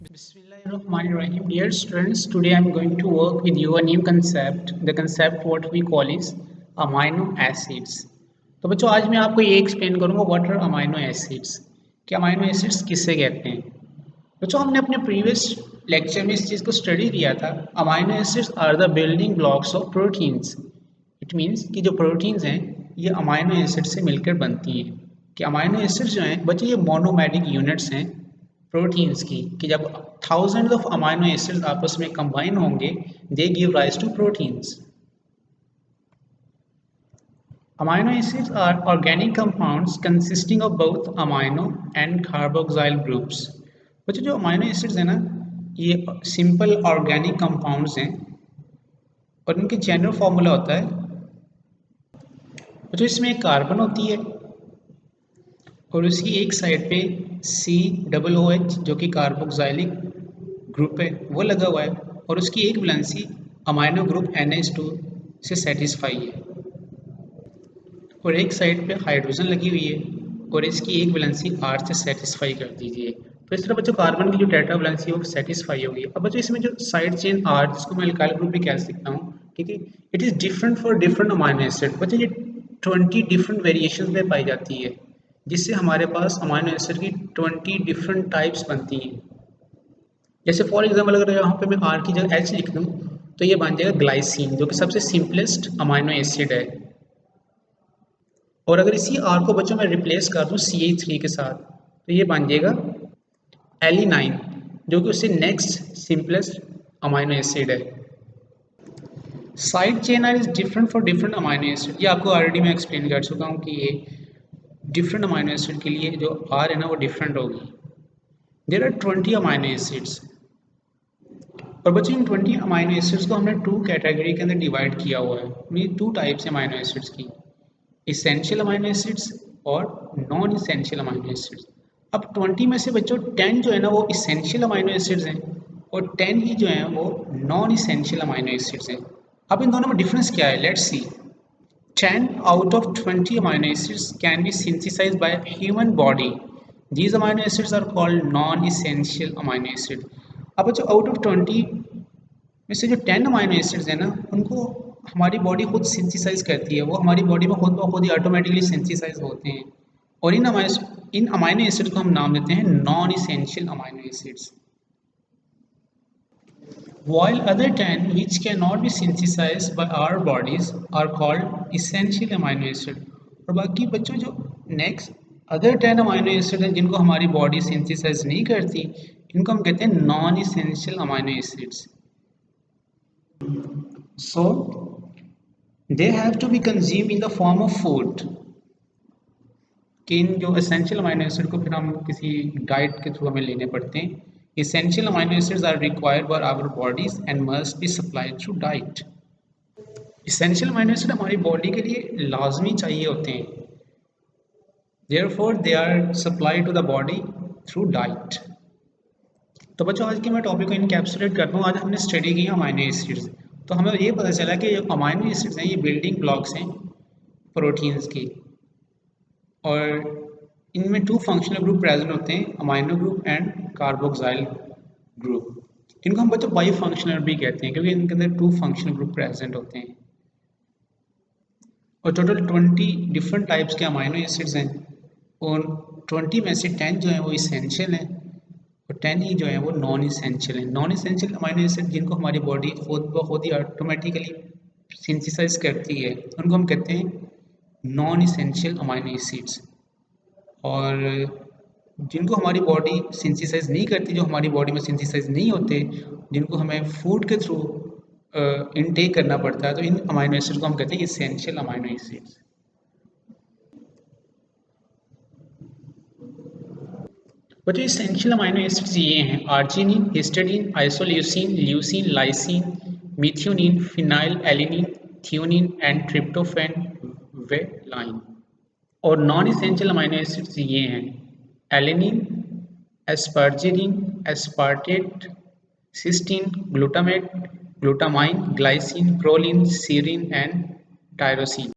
Bismillahirrahmanirrahim. Dear students, today I am going to work with you a new concept. The concept what we call is amino acids. तो बच्चों आज मैं आपको ये explain करूंगा what are amino acids कि amino acids किसे कहते हैं। बच्चों हमने अपने प्रीवियस लेक्चर में इस चीज़ को स्टडी किया था। Amino acids are the building blocks of proteins. It means कि जो प्रोटीन्स हैं ये अमाइनो एसिड से मिलकर बनती हैं। कि अमाइनो एसिड्स जो हैं बच्चों ये मोनोमेरिक यूनिट्स हैं प्रोटीन्स की कि जब थाउजेंड ऑफ अमाइनो एसिड्स आपस में कंबाइन होंगे they give rise to proteins. Amino acids are organic compounds consisting of both amino and carboxyl groups. बच्चों जो अमाइनो एसिड्स हैं ना ये सिंपल ऑर्गेनिक कंपाउंड्स हैं और इनके जनरल फॉर्मूला होता है बच्चों इसमें एक कार्बन होती है और उसकी एक साइड पे COOH जो कि कार्बोक्सिलिक ग्रुप है वो लगा हुआ है और उसकी एक वैलेंसी अमाइनो ग्रुप NH2 से सेटिस्फाई है और एक साइड पे हाइड्रोजन लगी हुई है और इसकी एक वैलेंसी R से सेटिस्फाई कर दीजिए। तो इस तरह बच्चों कार्बन की जो टेट्रा वैलेंसी है वो सेटिस्फाई होगी। अब बच्चों इसमें जो साइड चेन R जिसको मैं अल्काइल ग्रुप भी कह सकता हूँ, ठीक है, it is different for different amino acid. बच्चों ये 20 डिफरेंट वेरिएशन में पाई जाती है जिससे हमारे पास अमाइनो एसिड की 20 डिफरेंट टाइप्स बनती हैं। जैसे फॉर एग्जाम्पल अगर यहाँ पे मैं R की जगह H लिख दूँ तो ये बन जाएगा ग्लाइसिन जो कि सबसे सिंपलेस्ट अमाइनो एसिड है। और अगर इसी R को बच्चों में रिप्लेस कर दूँ CH3 के साथ तो ये बन जाएगा एलिनाइन जो कि उससे नेक्स्ट सिंपलेस्ट अमाइनो एसिड है। Side chain R is different for different amino acid. ये आपको ऑलरेडी मैं एक्सप्लेन कर चुका हूँ कि ये डिफरेंट अमाइनो एसिड के लिए जो R है ना वो डिफरेंट होगी। देयर आर 20 अमाइनो एसिड्स और बच्चों इन 20 अमाइनो एसिड्स को हमने टू कैटेगरी के अंदर डिवाइड किया हुआ है। Mean two types amino acids की, इसेंशियल अमाइनो एसिड्स और नॉन इसेंशियल अमाइनो एसिड्स। अब 20 में से बच्चों 10 जो है ना वो इसेंशियल अमाइनो एसिड्स हैं और 10 ही जो हैं वो नॉन इसेंशियल अमाइनो एसिड्स हैं। अब इन दोनों में डिफरेंस क्या है, let's see. 10 out of 20 amino acids can be synthesized by human body. These amino acids are called non-essential amino acid. अब बच्चों आउट ऑफ 20 में से जो 10 अमाइनो एसिड्स हैं ना उनको हमारी बॉडी खुद सिंथेसाइज करती है। वो हमारी बॉडी में खुद ब खुद ही ऑटोमेटिकली सिंथेसाइज होते हैं और इन अमाइनो एसिड को हम नाम देते हैं non essential amino acids. While other 10 which cannot be synthesized by our bodies are called essential amino acid. और बाकी बच्चों जो नेक्स्ट अदर 10 अमाइनो एसिड हैं जिनको हमारी बॉडी सिंथेसाइज नहीं करती इनको हम कहते हैं non essential amino acids. So they have to be consumed in the form of food. कि इन जो एसेंशियल अमाइनो एसिड को फिर हम किसी डाइट के थ्रू हमें लेने पड़ते हैं। Essential amino acids are required by our bodies and must be supplied through diet. Essential amino acid हमारी बॉडी के लिए लाजमी चाहिए होते हैं, therefore they are supplied to the body through diet. तो बच्चों आज के मैं टॉपिक को इनकैप्सुलेट करता हूँ। आज हमने स्टडी की अमाइनो एसिड्स। तो हमें ये पता चला कि जो अमाइनो एसिड्स हैं ये बिल्डिंग ब्लॉक्स हैं प्रोटीन्स की और इनमें टू फंक्शनल ग्रुप प्रेजेंट होते हैं, amino group and carboxyl group. इनको हम बच्चों बाई फंक्शनल भी कहते हैं क्योंकि इनके अंदर टू फंक्शनल ग्रुप प्रेजेंट होते हैं। और टोटल 20 डिफरेंट टाइप्स के अमाइनो एसिड्स हैं और 20 में से 10 जो हैं वो इसेंशियल हैं और 10 ही जो हैं वो नॉन इसेंशियल हैं। नॉन इसेंशियल अमाइनो एसिड जिनको हमारी बॉडी खुद ब खुद ही ऑटोमेटिकली सिंथेसाइज करती है उनको हम कहते हैं नॉन इसेंशियल अमाइनो एसिड्स। और जिनको हमारी बॉडी सिंथेसाइज नहीं करती, जो हमारी बॉडी में सिंथेसाइज नहीं होते, जिनको हमें फूड के थ्रू इनटेक करना पड़ता है, तो इन अमाइनो एसिड को हम कहते हैं इसेंशियल अमाइनो एसिड्स। बच्चों इसेंशियल अमाइनो एसिड्स ये हैं arginine, histidine, isoleucine, leucine, lysine, methionine, phenylalanine, threonine and tryptophan, valine. और नॉन इसेंशियल अमाइनो एसिड्स ये हैं alanine, asparagine, aspartate, cysteine, glutamate, glutamine, glycine, proline, serine and tyrosine.